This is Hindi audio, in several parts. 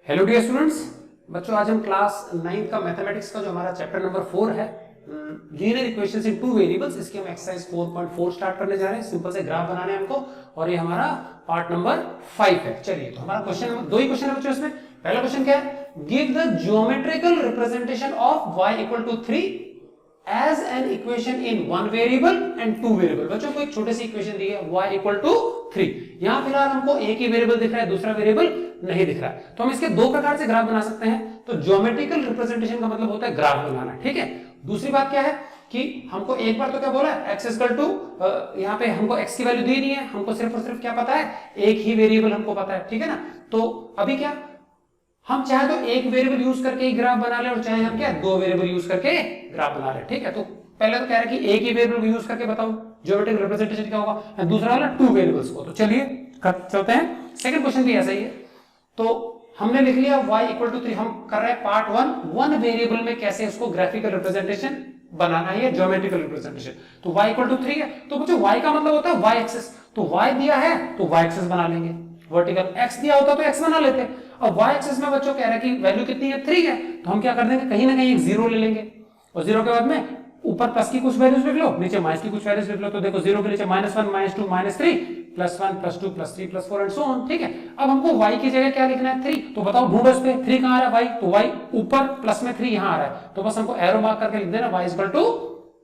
हेलो डियर स्टूडेंट्स, बच्चों आज हम क्लास 9 का मैथमेटिक्स का जो हमारा चैप्टर नंबर 4 है लीनियर इक्वेशंस इन टू वेरिएबल्स, इसकी हम एक्सरसाइज 4.4 स्टार्ट करने जा रहे हैं। सिंपल से ग्राफ बनाने हैं हमको और ये हमारा पार्ट नंबर 5 है। चलिए तो हमारा क्वेश्चन दो ही क्वेश्चन है बच्चों इसमें। पहला क्वेश्चन क्या है, give the geometrical representation of y equal to 3 as an equation in one variable and two variable. बच्चों को एक छोटी सी इक्वेशन दी है y इक्वल टू 3। यहां फिलहाल हमको एक ही वेरिएबल दिख रहा है, दूसरा वेरिएबल नहीं दिख रहा है, तो हम इसके दो प्रकार से ग्राफ बना सकते हैं। तो ज्योमेट्रिकल रिप्रेजेंटेशन का मतलब होता है ग्राफ बनाना, ठीक है। दूसरी बात क्या है कि हमको एक बार तो क्या बोला है, x इक्वल टू यहाँ पे हमको x की वैल्यू दी नहीं है, हमको सिर्फ और सिर्फ क्या पता है, एक ही वेरिएबल हमको पता है, ठीक है ना। तो अभी क्या हम चाहे तो एक वेरिएबल यूज करके ही ग्राफ बना ले और चाहे हम क्या दो वेरिएबल यूज करके ग्राफ बना ले, ठीक है। तो पहले तो कह रहे हैं कि एक ही वेरिएबल यूज करके बताओ ज्योमेट्रिक रिप्रेजेंटेशन क्या होगा, दूसरा वाला टू वेरिएबल्स को। तो चलिए चलते हैं, सेकंड क्वेश्चन भी ऐसा ही है। तो हमने लिख लिया y इक्वल टू 3, हम कर रहे हैं पार्ट 1 वन वेरिएबल में कैसे उसको ग्राफिकल रिप्रेजेंटेशन बनाना है, ज्योमेट्रिकल रिप्रेजेंटेशन। तो y इक्वल टू 3 है, तो बच्चों y का मतलब होता है y एक्सिस। तो y दिया है तो y एक्सिस बना लेंगे, वर्टिकल x दिया होता तो x बना लेते। अब y एक्सिस में बच्चों कह रहा है कि वैल्यू कितनी है, 3 है, तो हम क्या कर देंगे, कहीं ना कहीं एक जीरो ले लेंगे और जीरो के बाद में ऊपर प्लस की कुछ वैल्यूज लिख लो, नीचे माइनस की कुछ वैल्यूज लिख लो। तो देखो जीरो के नीचे -1 -2 -3 +1 +2 +3 +4 एंड सो ऑन, ठीक है। अब हमको y की जगह क्या लिखना है, 3। तो बताओ ढूंढो इस पे, 3 कहां आ रहा है y, तो y ऊपर प्लस में 3 यहां आ रहा है, तो बस हमको एरो मार्क करके लिख देना y इक्वल टू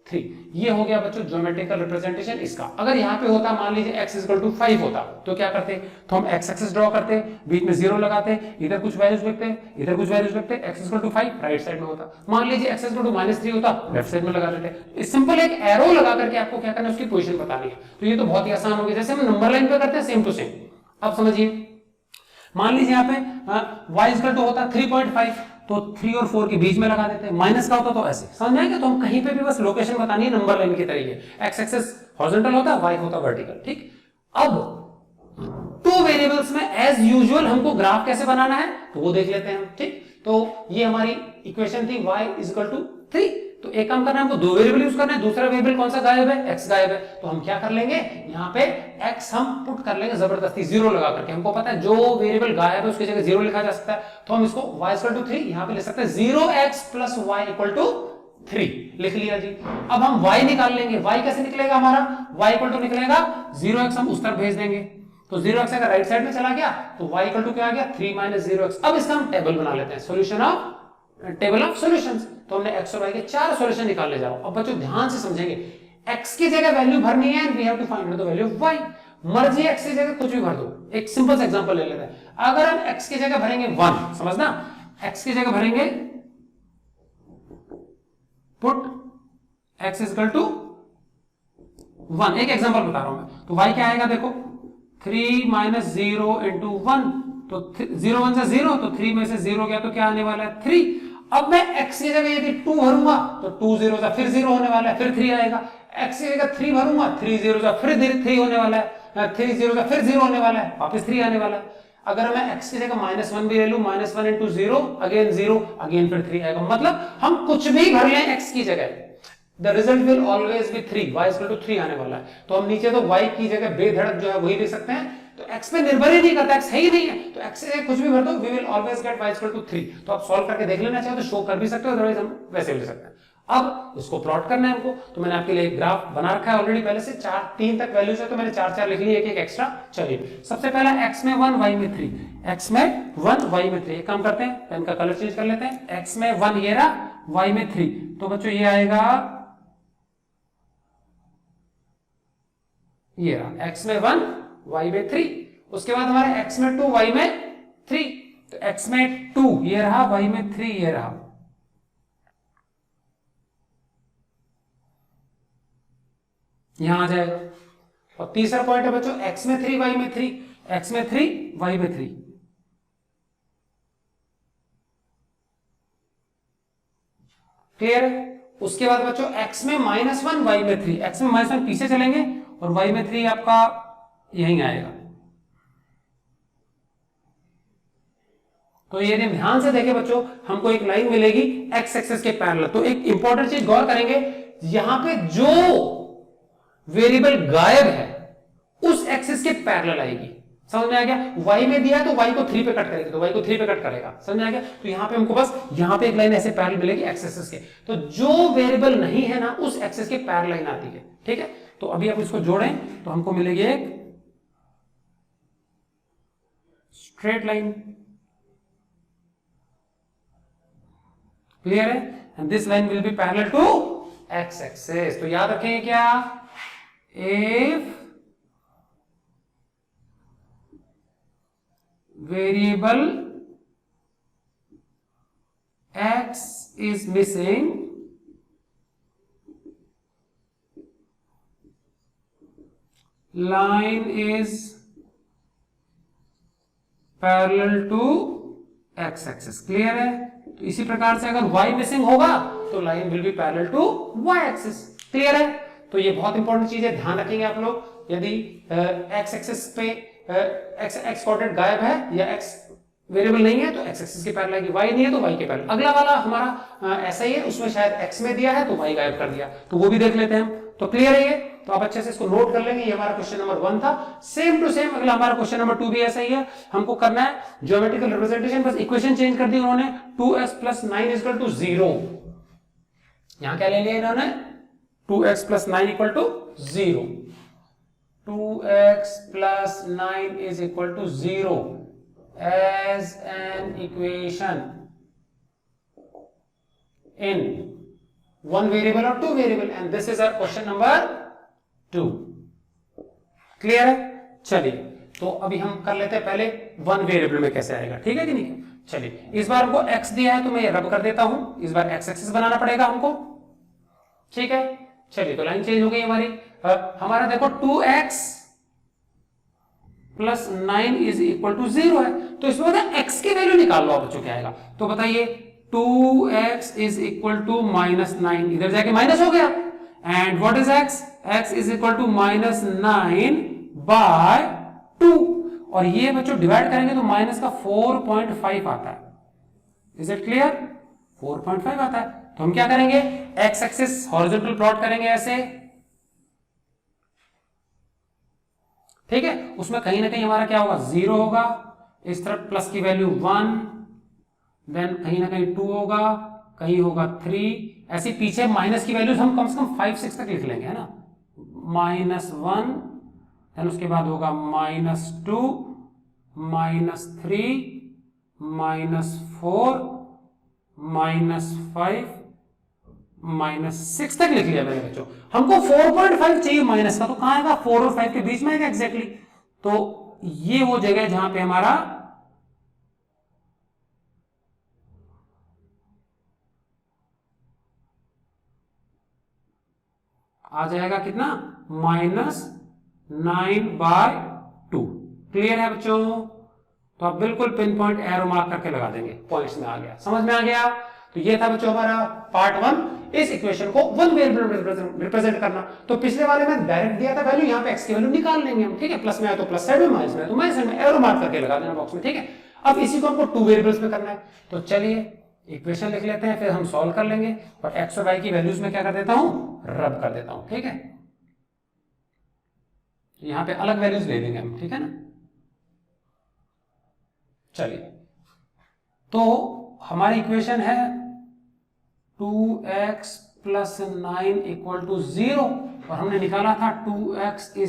3। ये हो गया बच्चों ज्योमेट्रिकल रिप्रेजेंटेशन इसका। अगर यहाँ पे होता मान लीजिए x इक्वल टू 5 होता तो क्या करते, तो हम x एक्सिस ड्रॉ करते, बीच में जीरो लगाते, इधर कुछ वैल्यूज लिखते, इधर कुछ वैल्यूज लिखते, x equal to 5 right side में होता। मान लीजिए x इक्वल टू -3 होता, लेफ्ट साइड में लगा देते। सिंपल एक एरो लगा करके आपको क्या करना है, उसकी पोजीशन बतानी है। तो ये तो बहुत ही आसान हो गया, जैसे हम नंबर लाइन पे करते हैं सेम टू सेम। अब समझिए, मान लीजिए यहाँ पे y इक्वल टू होता 3.5, तो 3 और 4 के बीच में लगा देते हैं। माइनस का होता तो ऐसे, समझ आएगा। तो हम कहीं पे भी बस लोकेशन बतानी है नंबर लाइन के तरीके। x एक्सिस हॉरिजॉन्टल होता, y होता वर्टिकल, ठीक। अब टू वेरिएबल्स में एज यूजुअल हमको ग्राफ कैसे बनाना है तो वो देख लेते हैं हम, ठीक। तो ये हमारी इक्वेशन थी y इक्वल टू 3। तो एक काम करना है, हमको दो वेरिएबल यूज करना है, दूसरा वेरिएबल कौन सा गायब है, x गायब है। तो हम क्या कर लेंगे, यहाँ पे x हम पुट कर लेंगे जबरदस्ती जीरो लगा करके। हमको पता है जो वेरिएबल गायब है उसकी जगह जीरो लिखा जा सकता है, तो हम इसको y इक्वल टू 3 यहाँ पे लिख सकते हैं 0x plus y equal to 3 लिख लिया जी। अब हम y निकाल लेंगे, y कैसे निकलेगा हमारा, y इक्वल टू निकलेगा 0x, हम उस तरफ भेज देंगे। तो 0x अगर राइट साइड में चला गया तो y इक्वल टू क्या आ गया, 3 - 0x। अब इसका हम टेबल बना लेते हैं, solution of table of solutions. तो हमने x और y के 4 सॉल्यूशन निकालने जा रहा हूं। अब बच्चों ध्यान से समझेंगे, x की जगह वैल्यू भरनी है and we have to find the value of y। मर्जी x की जगह कुछ भी भर दो। एक सिंपल सा एग्जांपल ले लेते हैं। अगर हम x की जगह भरेंगे 1, समझना, x की जगह भरेंगे पुट x इक्वल टू 1। एक एग्जांपल बता रहा हूं मैं। तो y क्या आएगा, देखो 3 - 0 × 1, तो 0 1 से 0, तो 3 में से 0 गया तो क्या आने वाला है, 3। अब मैं x की जगह यदि 2 भरूंगा तो 2 0 से फिर 0 होने वाला है, फिर 3 आएगा। x की जगह 3 भरूंगा, 3 0 से फिर 3 होने वाला है, 3 0 से फिर 0 होने वाला है, वापस 3 आने वाला है। अगर मैं x की जगह -1 भी ले लूं, -1 × 0 अगेन 0 अगेन फिर 3 आएगा। मतलब हम कुछ भी भर लें x की जगह, the result will always be 3, y equal to 3 आने वाला है। तो हम नीचे तो y की जगह बेधड़क जो है वही लिख सकते हैं, तो x पे निर्भर ही नहीं करता, x है ही नहीं है, तो x से कुछ भी भर दो, we will always get y equal to 3। तो आप सॉल्व करके देख लेना चाहे तो शो कर भी सकते हो, अदरवाइज हम वैसे भी ले सकते हैं। अब इसको प्लॉट करना है हमको, तो मैंने आपके लिए एक ग्राफ बना रखा है ऑलरेडी पहले से। 3 तक वैल्यूज है तो मैंने 4 लिख ली, एक एक्स्ट्रा। चलिए सबसे पहला x में 1 y में 3, x में 1 y में 3। एक काम करते हैं, पेन का कलर चेंज कर लेते हैं। x में 1 ये रहा, y में 3, तो बच्चों ये आएगा, ये रहा x में 1 y में 3। उसके बाद हमारे x में 2 y में 3, तो x में 2 ये रहा, y में 3 ये रहा। यहां आ जाएगा। और तीसरा पॉइंट है बच्चों x में 3 y में 3, x में 3 y में 3। क्लियर है। उसके बाद बच्चों x में -1 y में 3, x में -1 पीछे चलेंगे और y में 3 आपका यहीं आएगा। तो ये ध्यान से देखें बच्चों, हमको एक लाइन मिलेगी x एक्सिस के पैरेलल। तो एक इंपॉर्टेंट चीज गौर करेंगे, यहां पे जो वेरिएबल गायब है उस एक्सिस के पैरेलल आएगी। समझ में आ गया? y में दिया है तो y को 3 पे कट करेगी, तो y को 3 पे कट करेगा, समझ में आ गया? तो यहाँ पे हमको बस यहाँ पे एक लाइन ऐसे पैरेलल मिलेगी एक्स एक्सिस के, तो जो वेरिएबल नहीं है ना उस एक्सिस के पैरेलल लाइन आती है, ठीक है? तो अभी आप इसको जोड़ें तो हमको मिलेगी एक स्ट्रेट लाइन, क्लियर है? And this line will be parallel to x axis. तो याद रखेंगे क्या? If variable x is missing, line is parallel to x axis, clear है? तो इसी प्रकार से अगर y मिसिंग होगा तो line will be parallel to y axis, clear है? तो ये बहुत इंपॉर्टेंट चीज है, ध्यान रखेंगे आप लोग। यदि x एक्सिस पे x कोऑर्डिनेट गायब है या x वेरिएबल नहीं है तो x एक्सिस के पैरेलल आएगी, y नहीं है तो y के पैरेलल। अगला वाला हमारा ऐसा ही है, उसमें शायद x में दिया है तो y गायब कर दिया, तो वो भी देख लेते हैं हम। तो क्लियर है ये? तो आप अच्छे से इसको नोट कर लेंगे। ये हमारा क्वेश्चन नंबर 1 था। सेम टू सेम अगला हमारा क्वेश्चन नंबर 2 भी ऐसा ही है। हमको करना है ज्योमेट्रिकल रिप्रेजेंटेशन, बस इक्वेशन चेंज कर दी उन्होंने, 2x + 9 = 0। यहां क्या ले लिया इन्होंने? 2x + 9 = 0। 2x + 9 = 0 as an equation in one variable or two variable, and this is our question number 2। Clear है? चलिए तो अभी हम कर लेते हैं पहले वन वेरिएबल में कैसे आएगा, ठीक है कि नहीं? चलिए इस बार हमको x दिया है तो मैं ये रब कर देता हूं, इस बार x एक्सिस बनाना पड़ेगा हमको, ठीक है? चलिए तो लाइन चेंज हो गई हमारी। हमारा देखो 2x + 9 = 0 है, तो इसमें बताए x की वैल्यू निकाल लो आप बच्चों, क्या आएगा? तो बताइए 2x = -9, इधर जाके माइनस हो गया, and what is x? x = -9/2, और ये बच्चों डिवाइड करेंगे तो माइनस का 4.5 आता है। Is it clear? 4.5 आता है। तो हम क्या करेंगे? x एक्सिस हॉरिजॉन्टल प्लॉट करेंगे ऐसे, ठीक है? उसमें कहीं ना कहीं हमारा क्या होगा? 0 होगा, इस तरफ प्लस की वैल्यू 1, देन कहीं ना कहीं 2 होगा, कहीं होगा 3, ऐसे पीछे माइनस की वैल्यूज हम कम से कम 5 6 तक लिख लेंगे, है ना? -1, देन उसके बाद होगा -2, -3, -4, -5, -6 तक लिख लिया मेरे बच्चों। हमको 4.5 चाहिए माइनस का, तो कहां आएगा? 4 और 5 के बीच में आएगा एग्जैक्टली। तो ये वो जगह है जहां पे हमारा आ जाएगा कितना? -9/2। क्लियर है बच्चों? तो आप बिल्कुल पिन पॉइंट एरो मार्क करके लगा देंगे, पॉइंट्स में आ गया, समझ में आ गया? तो ये था बच्चों हमारा पार्ट 1, इस इक्वेशन को वन वेरिएबल रिप्रेजेंट करना। तो पिछले वाले में डायरेक्ट दिया था वैल्यू, यहाँ पे x की वैल्यू निकाल लेंगे हम, ठीक है? प्लस में आया तो प्लस साइड में, माइनस में आया तो माइनस साइड में, एरो मार्क करके लगा देना बॉक्स में, ठीक है? अब इसी को हमको 2 वेरिएबल्स में करना है। तो चलिए इक्वेशन लिख लेते हैं, फिर हम सॉल्व कर लेंगे, और x और y की वैल्यूज में क्या कर देता हूं? रब कर देता हूं, ठीक है? यहां पे अलग वैल्यूज ले लेंगे हम, ठीक है ना? चलिए तो हमारी इक्वेशन है 2x + 9 = 0, और हमने निकाला था 2x =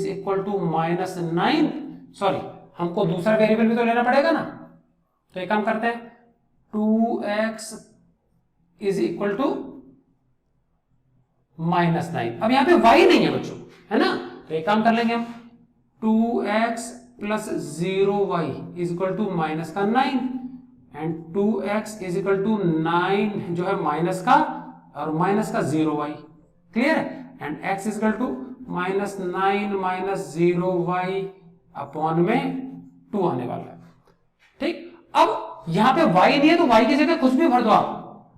-9। सॉरी, हमको दूसरा वेरिएबल भी तो लेना पड़ेगा ना, तो एक काम करते हैं, 2x = -9। अब यहां पे y नहीं है बच्चों, है ना? तो एक काम कर लेंगे हम, 2x + 0y = -9, एंड 2x = 9 जो है माइनस का, और माइनस का 0y, क्लियर है? एंड x = -9 - 0y अपॉन में 2 आने वाला है, ठीक? अब यहां पे y नहीं है तो y की जगह कुछ भी भर दो आप,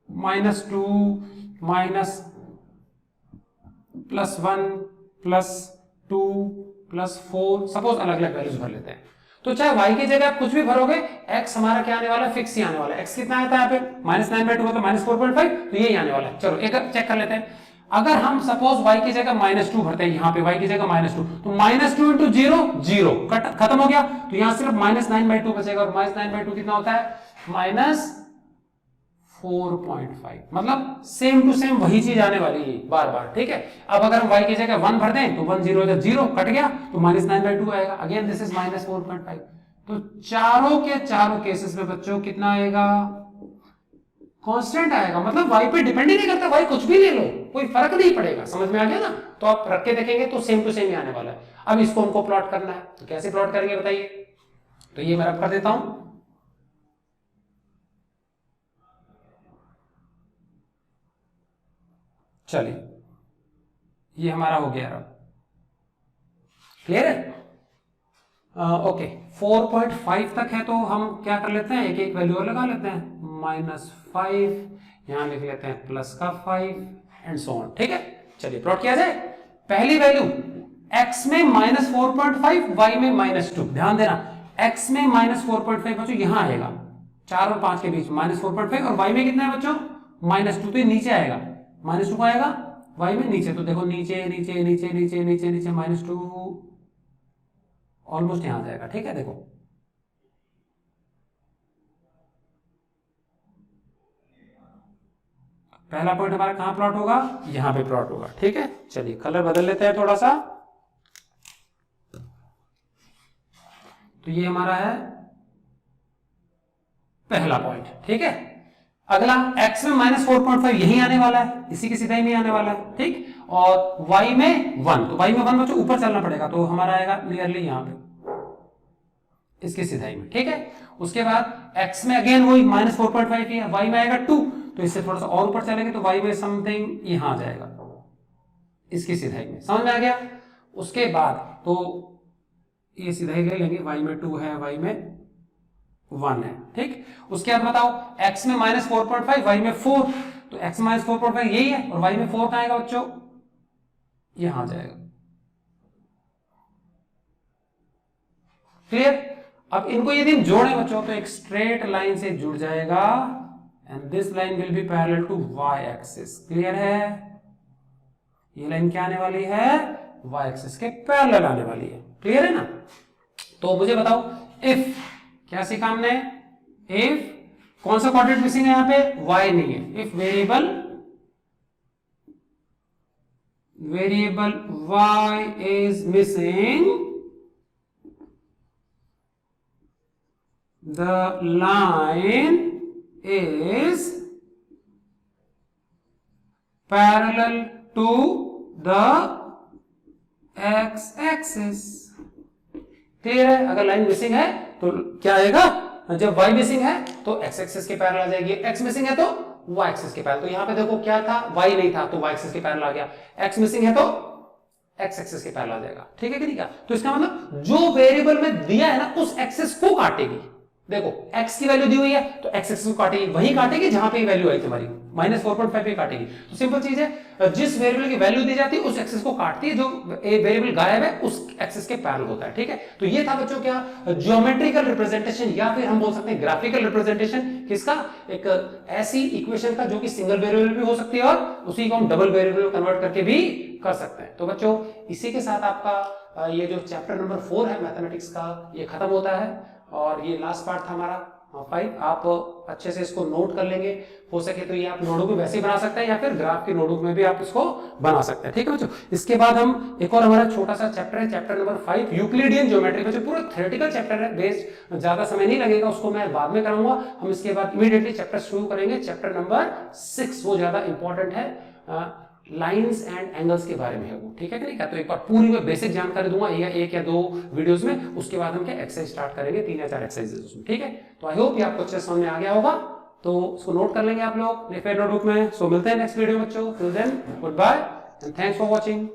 -2 +1 +2 +4, सपोज अलग अलग वैल्यूज भर लेते हैं। तो चाहे y की जगह आप कुछ भी भरोगे, x हमारा क्या आने वाला है? फिक्स ही आने वाला है। x कितना आता है यहाँ पे? -9/2 मतलब -4.5, तो यही आने वाला है। चलो एक चेक कर लेते हैं। अगर हम सपोज y की जगह -2 भरते हैं, यहाँ पे y की जगह -2, तो -2 इंटू 0 0 खत्म हो गया, तो यहां सिर्फ -9/2 बचेगा, और -9/2 कितना होता है, -4.5। मतलब सेम टू सेम वही चीज आने वाली है बार बार, ठीक है। अब अगर हम y की जगह 1 भर दें तो 1 0 0 कट गया, तो -9/2 आएगा, अगेन दिस इज -4.5। तो चारों के चारों केसेस में बच्चों कितना आएगा, कांस्टेंट आएगा। मतलब y पे डिपेंड ही नहीं करता, y कुछ भी ले लो, कोई फर्क नहीं पड़ेगा। समझ में आ गया ना? तो आप रख के देखेंगे तो सेम टू सेम ही आने वाला है। अब इसको हमको प्लॉट करना है, तो कैसे प्लॉट करेंगे बताइए? तो ये मैं रब कर देता हूं, चलिए ये हमारा हो गया रब, क्लियर है? ओके, 4.5 तक है तो हम क्या कर लेते हैं, एक एक वैल्यू लगा लेते हैं, -5, यहां लिख लेते हैं प्लस का 5 एंड सो ऑन, ठीक है। चलिए प्लॉट किया जाए। पहली वैल्यू x में -4.5, y में -2, ध्यान देना x में -4.5 बच्चों यहां आएगा 4 और 5 के बीच -4.5, और y में कितना है बच्चों, -2, तो ये नीचे आएगा, -2 को आएगा y में नीचे, तो देखो नीचे नीचे नीचे नीचे नीचे नीचे -2 ऑलमोस्ट यहां जाएगा, ठीक है। देखो पहला पॉइंट हमारा कहां प्लॉट होगा, यहां पे प्लॉट होगा, ठीक है। चलिए कलर बदल लेते हैं थोड़ा सा, तो ये हमारा है पहला पॉइंट, ठीक है। अगला x में -4.5 यही आने वाला है, इसी की सीधाई में आने वाला है, ठीक। और y में 1, तो y में 1 बच्चों ऊपर चलना पड़ेगा, तो हमारा आएगा नियरली यहां पे इसकी सीधाई में, ठीक है। उसके बाद x में अगेन वही -4.5 ही है, y में आएगा 2, तो इससे थोड़ा सा और ऊपर चलेंगे तो y में समथिंग यहां आ जाएगा इसकी सीधाई में, समझ में आ गया। उसके बाद तो ये सीधाई ले लेंगे, y में 2 है, y में 1 है, ठीक। उसके बाद बताओ x में -4.5, y में 4, तो x में -4.5 यही है, और y में 4 कहां आएगा बच्चों, यहां आ जाएगा, क्लियर। अब इनको यदि हम जोड़ें बच्चों तो एक स्ट्रेट लाइन से जुड़ जाएगा, and this line will be parallel to y axis, clear है। ये लाइन क्या आने वाली है, y एक्सिस के पैरेलल आने वाली है, क्लियर है ना। तो मुझे बताओ इफ, क्या सीखा हमने, इफ कौन सा कोऑर्डिनेट मिसिंग है, यहां पे y नहीं है, if variable y is missing, the line is parallel to the x-axis, clear है। अगर लाइन मिसिंग है तो क्या आएगा, जब y मिसिंग है तो x एक्सिस के पैरेलल आ जाएगी, x मिसिंग है तो y एक्सिस के पैरेलल। तो यहां पे देखो क्या था, y नहीं था तो y एक्सिस के पैरेलल आ गया, x मिसिंग है तो x एक्सिस के पैरेलल आ जाएगा, ठीक है कि नहीं क्या। तो इसका मतलब जो वेरिएबल में दिया है ना उस एक्सिस को काटेगी। देखो x की वैल्यू दी हुई है तो x एक्सिस को काटेगी, वही काटेगी जहां पे वैल्यू आई तुम्हारी, -4.5 पे काटेगी। तो सिंपल चीज है, जिस वेरिएबल की वैल्यू दी जाती है उस एक्सिस को काटती है, जो वेरिएबल गायब है उस एक्सिस के पैरेलल होता है, ठीक है। तो ये था बच्चों क्या, ज्योमेट्रिकल रिप्रेजेंटेशन, या फिर हम बोल सकते हैं ग्राफिकल रिप्रेजेंटेशन किसका, एक ऐसी इक्वेशन का जो कि सिंगल वेरिएबल भी हो सकती है और उसी को हम डबल वेरिएबल में कन्वर्ट करके भी कर सकते हैं। तो बच्चों इसी के साथ आपका ये जो चैप्टर नंबर 4 है मैथमेटिक्स का, ये खत्म होता है, और ये लास्ट पार्ट था हमारा 5। आप अच्छे से इसको नोट कर लेंगे, हो सके तो ये आप नोटबुक में वैसे ही बना सकते हैं, या फिर ग्राफ की नोटबुक में भी आप इसको बना सकते हैं, ठीक है बच्चों। इसके बाद हम एक और हमारा छोटा सा चैप्टर है, चैप्टर नंबर 5 यूक्लिडियन ज्योमेट्री, बच्चों पूरा थ्योरेटिकल चैप्टर है, बेस्ड ज्यादा समय नहीं लगेगा, उसको मैं बाद में कराऊंगा। हम इसके बाद इमीडिएटली चैप्टर शुरू करेंगे, चैप्टर नंबर 6, वो ज्यादा इंपॉर्टेंट है, लाइंस एंड एंगल्स के बारे में है वो, ठीक है कि नहीं क्या। तो एक बार पूरी मैं बेसिक जानकारी दूंगा एक या 2 वीडियोस में, उसके बाद हम क्या एक्सरसाइज स्टार्ट करेंगे, 3 या 4 एक्सरसाइजेस उसमें, ठीक है। तो आई होप ये आपको अच्छे समझ में आ गया होगा, तो उसको नोट कर लेंगे आप लोग फिर नोटबुक में। सो मिलते हैं नेक्स्ट वीडियो बच्चों, till then goodbye and thanks for watching.